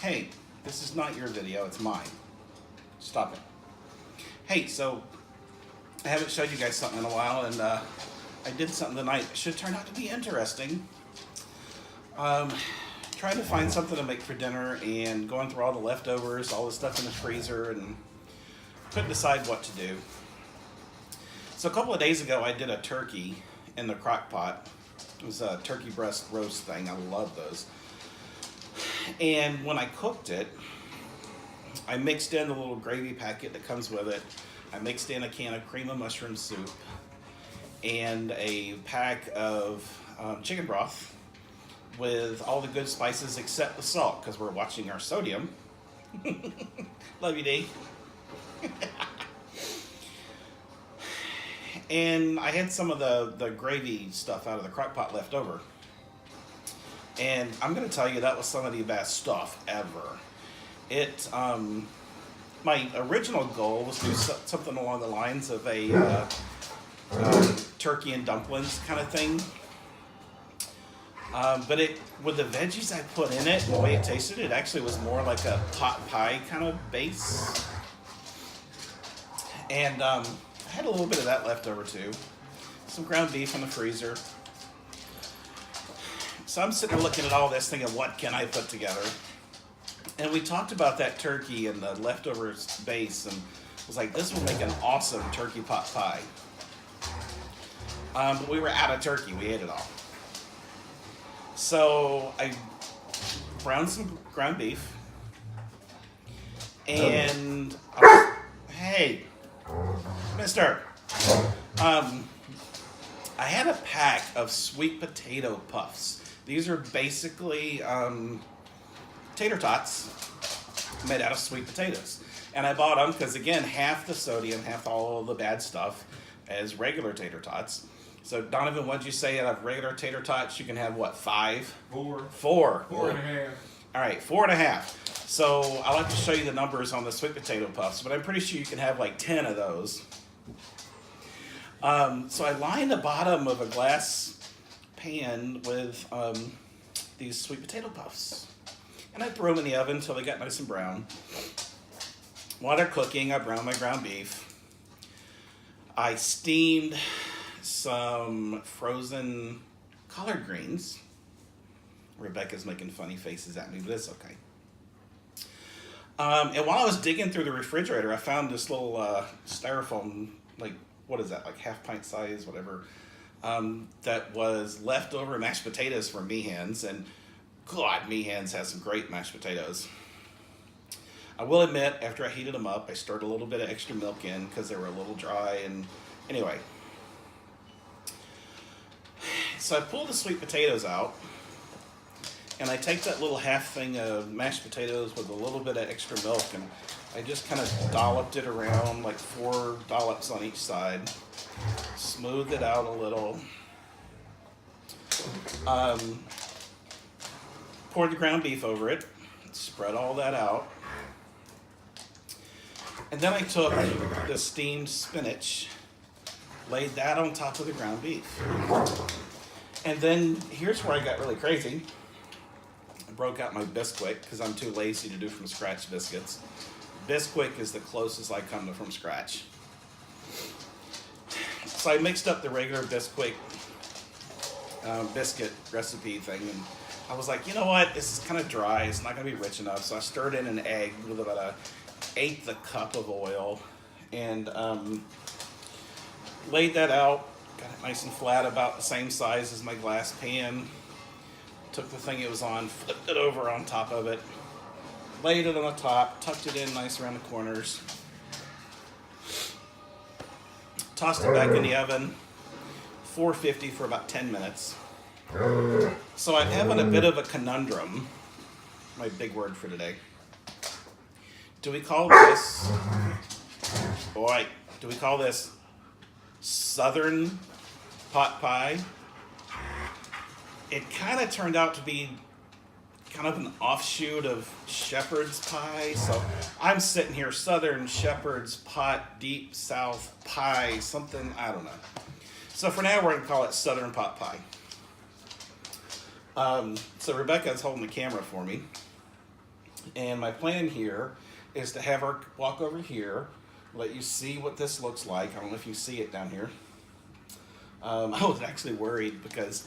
Hey, this is not your video, it's mine. Stop it. Hey, so I haven't showed you guys something in a while, and I did something tonight that should turn out to be interesting. Trying to find something to make for dinner and going through all the leftovers, all the stuff in the freezer, and couldn't decide what to do. So a couple of days ago, I did a turkey in the crock pot. It was a turkey breast roast thing. I love those. And when I cooked it, I mixed in the little gravy packet that comes with it. I mixed in a can of cream of mushroom soup and a pack of chicken broth with all the good spices except the salt, because we're watching our sodium. Love you, D. And I had some of the gravy stuff out of the crock pot left over. And I'm going to tell you, that was some of the best stuff ever. My original goal was to do something along the lines of a turkey and dumplings kind of thing. But with the veggies I put in it and the way it tasted, it actually was more like a pot pie kind of base. And I had a little bit of that left over too. Some ground beef in the freezer. So I'm sitting there looking at all this thinking, what can I put together? And we talked about that turkey and the leftover base, and was like, this will make an awesome turkey pot pie. But we were out of turkey. We ate it all. So I browned some ground beef. And, hey, mister. I had a pack of sweet potato puffs. These are basically tater tots made out of sweet potatoes. And I bought them because, again, half the sodium, half all the bad stuff as regular tater tots. So, Donovan, what'd you say out of regular tater tots? You can have, what, 5? 4. 4. 4.5. All right, 4.5. So, I'll have to show you the numbers on the sweet potato puffs, but I'm pretty sure you can have like 10 of those. So I lined the bottom of a glass pan with these sweet potato puffs. And I threw them in the oven until they got nice and brown. While they're cooking, I browned my ground beef. I steamed some frozen collard greens. Rebecca's making funny faces at me, but it's okay. And while I was digging through the refrigerator, I found this little styrofoam, like, what is that, like half pint size, whatever, that was leftover mashed potatoes from Meehan's. And God, Meehan's has some great mashed potatoes. I will admit, after I heated them up, I stirred a little bit of extra milk in because they were a little dry. And anyway, so I pulled the sweet potatoes out, and I take that little half thing of mashed potatoes with a little bit of extra milk, and I just kind of dolloped it around, like 4 dollops on each side. Smoothed it out a little. Poured the ground beef over it. Spread all that out. And then I took the steamed spinach, laid that on top of the ground beef. And then here's where I got really crazy. I broke out my Bisquick because I'm too lazy to do from scratch biscuits. Bisquick is the closest I come to from scratch. So I mixed up the regular Bisquick biscuit recipe thing, and I was like, you know what, this is kind of dry, it's not going to be rich enough, so I stirred in an egg with about an eighth a cup of oil, and laid that out, got it nice and flat, about the same size as my glass pan. Took the thing it was on, flipped it over on top of it, laid it on the top, tucked it in nice around the corners, tossed it back in the oven, 450 for about 10 minutes. So I'm having a bit of a conundrum, my big word for today. Do we call this, do we call this Southern pot pie? It kind of turned out to be kind of an offshoot of shepherd's pie. So I'm sitting here, Southern shepherd's pot, deep south pie, something, I don't know. So for now, we're going to call it Southern pot pie. So Rebecca's holding the camera for me. And my plan here is to have her walk over here, let you see what this looks like. I don't know if you see it down here. I was actually worried because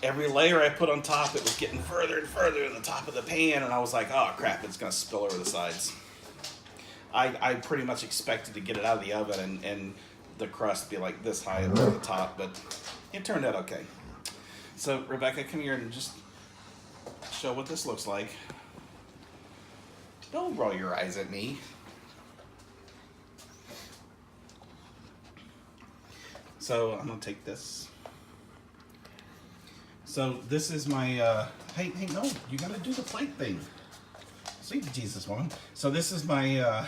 every layer I put on top, it was getting further and further in the top of the pan, and I was like, oh crap, it's gonna spill over the sides. I pretty much expected to get it out of the oven and the crust be like this high over the top, but it turned out okay. So Rebecca, come here and just show what this looks like. Don't roll your eyes at me. So I'm gonna take this. So this is my, hey, no, you gotta do the plate thing. Sweet Jesus, woman. So this is my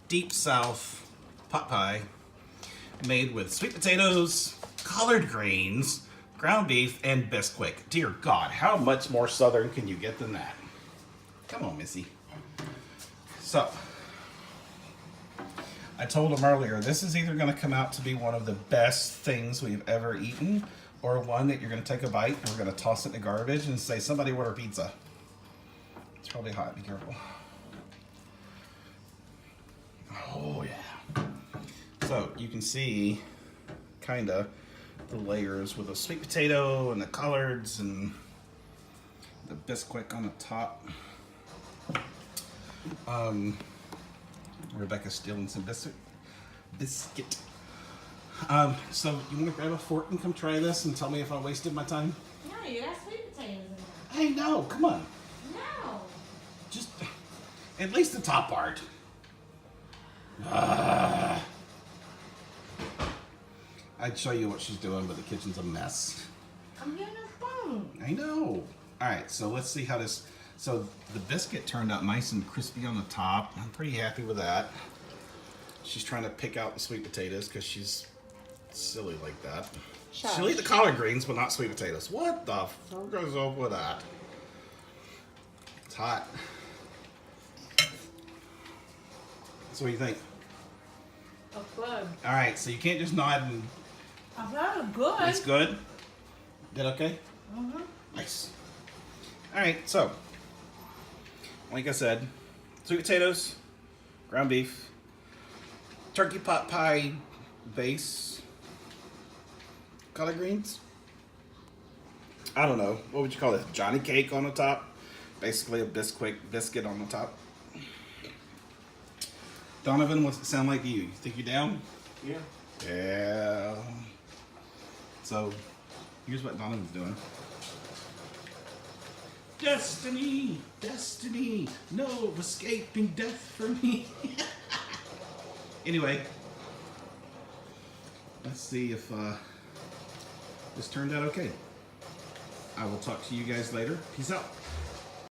Deep South pot pie made with sweet potatoes, collard greens, ground beef, and Bisquick. Dear God, how much more southern can you get than that? Come on, Missy. So, I told him earlier, this is either going to come out to be one of the best things we've ever eaten, or one that you're going to take a bite and we're going to toss it in the garbage and say, somebody order pizza. It's probably hot, be careful. Oh yeah. So you can see kinda the layers with the sweet potato and the collards and the Bisquick on the top. Rebecca's stealing some biscuit. So you want to grab a fork and come try this and tell me if I wasted my time? No, you got sweet potatoes in there. Hey, no, come on. No. Just at least the top part. I'd show you what she's doing, but the kitchen's a mess. I'm getting a spoon. I know. All right, so let's see how this. So the biscuit turned out nice and crispy on the top. I'm pretty happy with that. She's trying to pick out the sweet potatoes because she's silly like that. Shush. She'll eat the collard greens, but not sweet potatoes. What the fuck goes up with that? It's hot. So what do you think? That's good. All right, so you can't just nod and. I thought it was good. It's good. That okay? Mm-hmm. Nice. All right, so like I said, sweet potatoes, ground beef, turkey pot pie base, collard greens. I don't know. What would you call it? Johnny cake on the top. Basically a Bisquick biscuit on the top. Donovan, what's it sound like to you? You think you're down? Yeah. Yeah. So, here's what Donovan's doing. Destiny, destiny, no escaping death for me. Anyway, let's see if this turned out okay. I will talk to you guys later. Peace out.